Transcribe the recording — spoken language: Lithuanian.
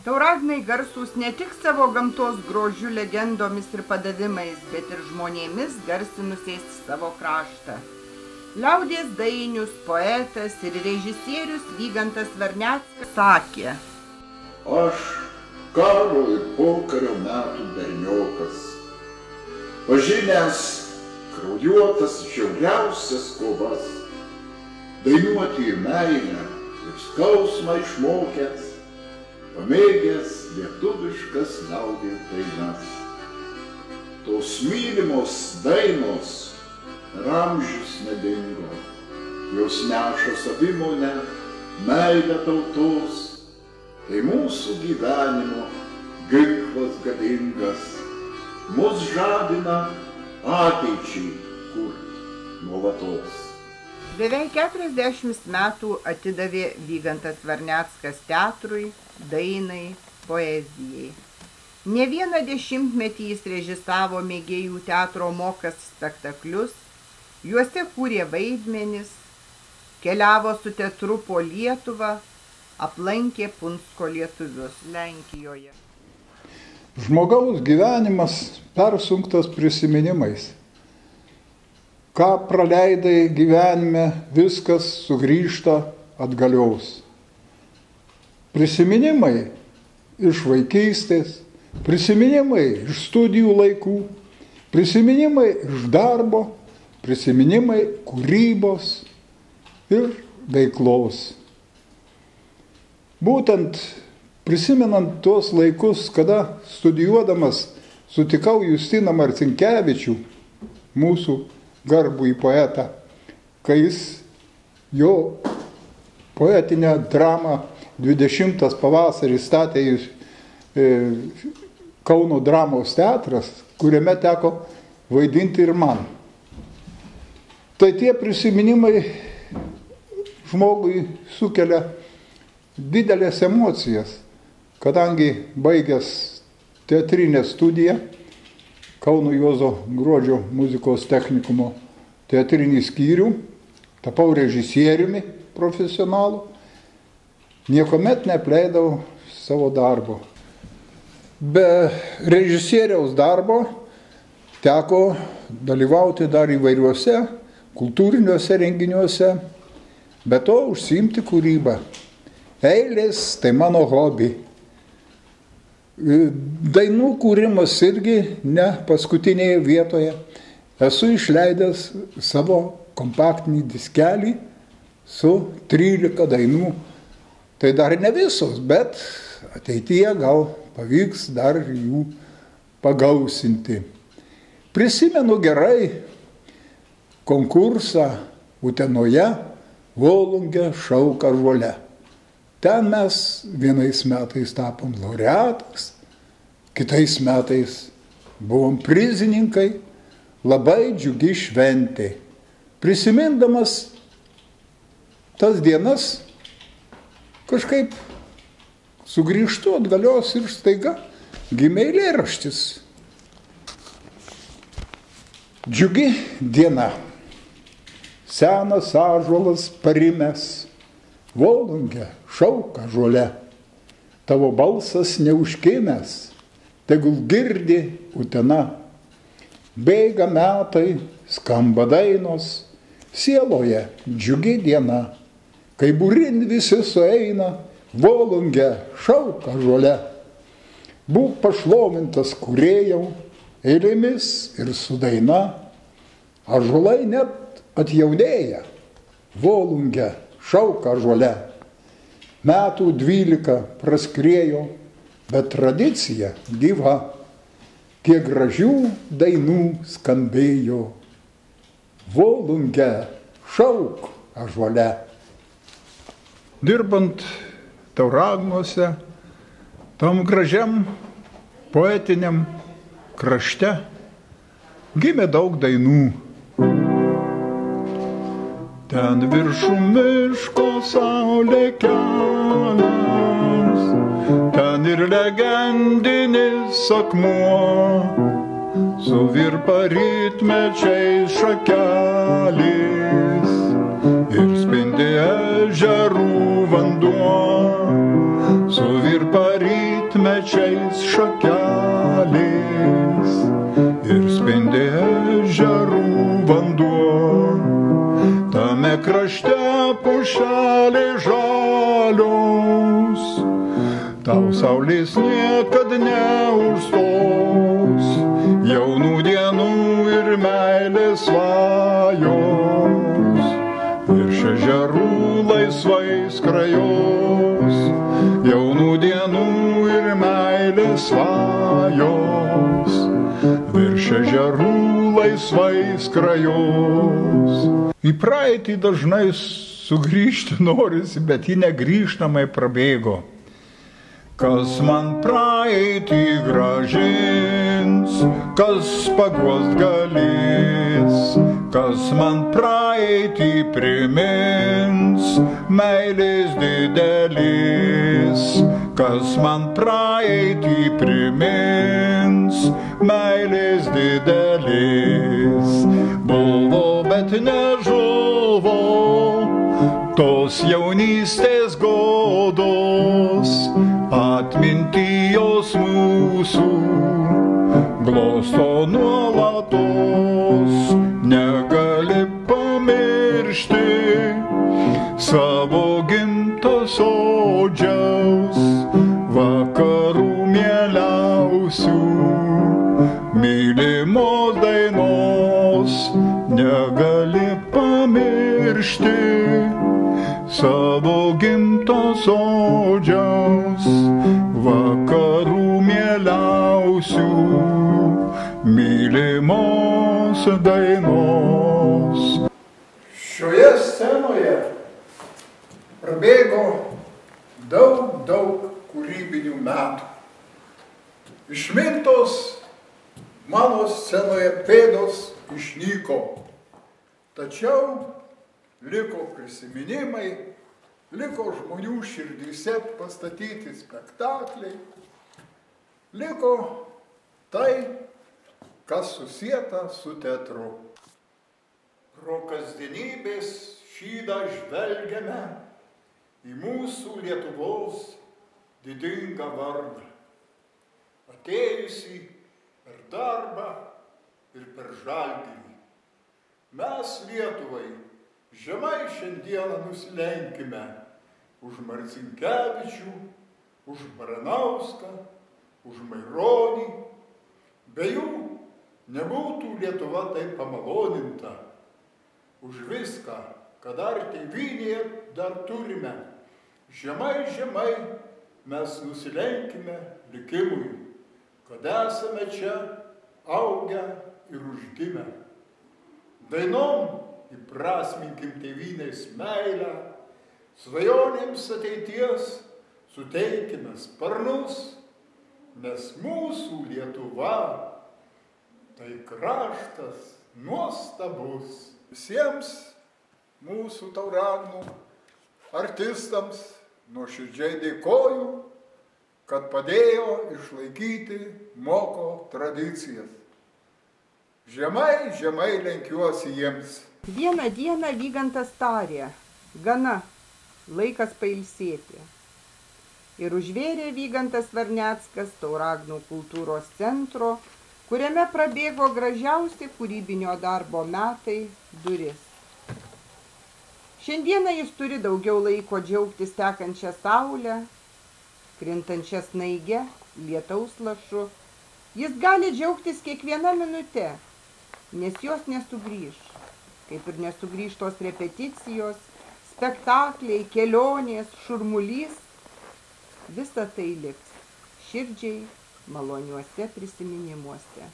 Tauragnai garsūs ne tik savo gamtos grožiu, legendomis ir padavimais, bet ir žmonėmis garsinusiais savo kraštą. Liaudies dainius, poetas ir režisierius Vygantas Varneckas sakė: Aš karo ir pokario metų berniokas, pažinęs kraujuotas žiauriausias kovas, dainuoti ir meilę, ir skausmą išmokęs, pamėgęs lietuviškas liaudies dainas. Tos mylimos dainos per amžius nedingo, jos neša savimonę, meilę tautos, tai mūsų gyvenimo ginklas galingas, mus žadina ateičiai kurt nuolatos. Beveik 40 metų atidavė Vygantas Varneckas teatrui, dainai, poezijai. Ne vieną dešimtmetį jis režisavo mėgėjų teatro mokas spektaklius, juose kūrė vaidmenis, keliavo su teatru po Lietuvą, aplankė Punsko lietuvius Lenkijoje. Žmogaus gyvenimas persunktas prisiminimais. Ką praleidai gyvenime, viskas sugrįžta atgalios. Prisiminimai iš vaikystės, prisiminimai iš studijų laikų, prisiminimai iš darbo, prisiminimai kūrybos ir veiklos. Būtent prisimenant tuos laikus, kada studijuodamas sutikau Justiną Marcinkevičių, mūsų garbųjį poetą, kai jis jo poetinę dramą 20 pavasarį statė Kauno dramos teatras, kuriame teko vaidinti ir man. Tai tie prisiminimai žmogui sukelia didelės emocijas, kadangi baigęs teatrinę studiją, Kauno Juozo Gruodžio muzikos technikumo teatrinį skyrių, tapau režisieriumi profesionalu, niekuomet neapleidau savo darbo. Be režisieriaus darbo teko dalyvauti dar įvairiuose kultūriniuose renginiuose, be to užsiimti kūrybą. Eilės tai mano hobi. Dainų kūrimas irgi ne paskutinėje vietoje. Esu išleidęs savo kompaktinį diskelį su 13 dainų. Tai dar ne visos, bet ateityje gal pavyks dar jų pagausinti. Prisimenu gerai konkursą Utenoje Volungė šauka žole. Ten mes vienais metais tapom laureatais, kitais metais buvom prizininkai, labai džiugi šventė. Prisimindamas tas dienas, kažkaip sugrįžtu atgalios ir staiga gimė eilėraštis. Džiugi diena, senas ąžuolas parimęs, Volungė šauka žole, tavo balsas neužkimęs, tegul girdi Utena. Bėga metai, skamba dainos, sieloje džiugi diena, kai būrin visi sueina, Volungė šauka žole. Būk pašlovintas kūrėjau, eilėmis ir su daina, ąžuolai net atjaunėja, Volungė šauka žole. Metų 12 praskriejo, bet tradicija gyva, kiek gražių dainų skambėjo, Volungė šauk ąžuole. Dirbant Tauragnuose, tam gražiam poetiniam krašte, gimė daug dainų. Ten viršum miško saulė kelias, ten ir legendinis akmuo, suvirpa rytmečiais šakelės ir spindi ežerų vanduo, suvirpa rytmečiais praskleidžiančiais šakelės ir spindi ežerų vanduo. Tame krašte pušelės žalios, tau saulės niekad neužstos, jaunų dienų ir meilės svajos, virš ežerų laisvai skrajos, jaunų dienų ir meilės svajos, virš ežerų laisvai skrajos. Į praeitį dažnai sugrįžti norisi, bet ji negrįžtamai prabėgo. Kas man praeitį grąžins, kas paguost galės, kas man praeitį primins, meilės didelės, kas man praeitį primins, meilės didelės. Buvo, bet nežuvo, tos jaunystės godos, atminti jos mūsų glosto nuolatos. Negali pamiršti savo gimto sodžiaus, vakarų mieliausių, mylimos dainos. Negali pamiršti savo gimto sodžiaus, vakarų mieliausių, mylimos dainos. Šioje scenoje prabėgo daug kūrybinių metų. Išmintos mano scenoje pėdos išnyko, tačiau liko prisiminimai, liko žmonių širdyse pastatyti spektakliai, liko tai, kas susieta su teatru. Pro kasdienybės šydą žvelgiame į mūsų Lietuvos didingą vardą, atėjusį per darbą ir per žalgirį. Mes Lietuvai žemai šiandieną nusilenkime už Marcinkevičių, už Baranauską, už Maironį. Be jų nebūtų Lietuva taip pamaloninta. Už viską, ką dar tėvynėje dar turime, žemai mes nusilenkime likimui, kad esame čia augę ir užgimę. Dainom įprasminkim tėvynės meilę, svajonėms ateities suteikime sparnus, nes mūsų Lietuva tai kraštas nuostabus. Visiems mūsų Tauragnų artistams nuoširdžiai dėkoju, kad padėjo išlaikyti moko tradicijas. Žemai lenkiuosi jiems. Vieną dieną Vygantas tarė, gana, laikas pailsėti. Ir užvėrė Vygantas Varneckas Tauragnų kultūros centro, kuriame prabėgo gražiausi kūrybinio darbo metai, duris. Šiandieną jis turi daugiau laiko džiaugtis tekančią saulę, krintančią snaigę, lietaus lašu. Jis gali džiaugtis kiekviena minute, nes jos nesugrįš. Kaip ir nesugrįš tos repeticijos, spektakliai, kelionės, šurmulys. Visa tai liks širdžiai maloniuose prisiminimuose.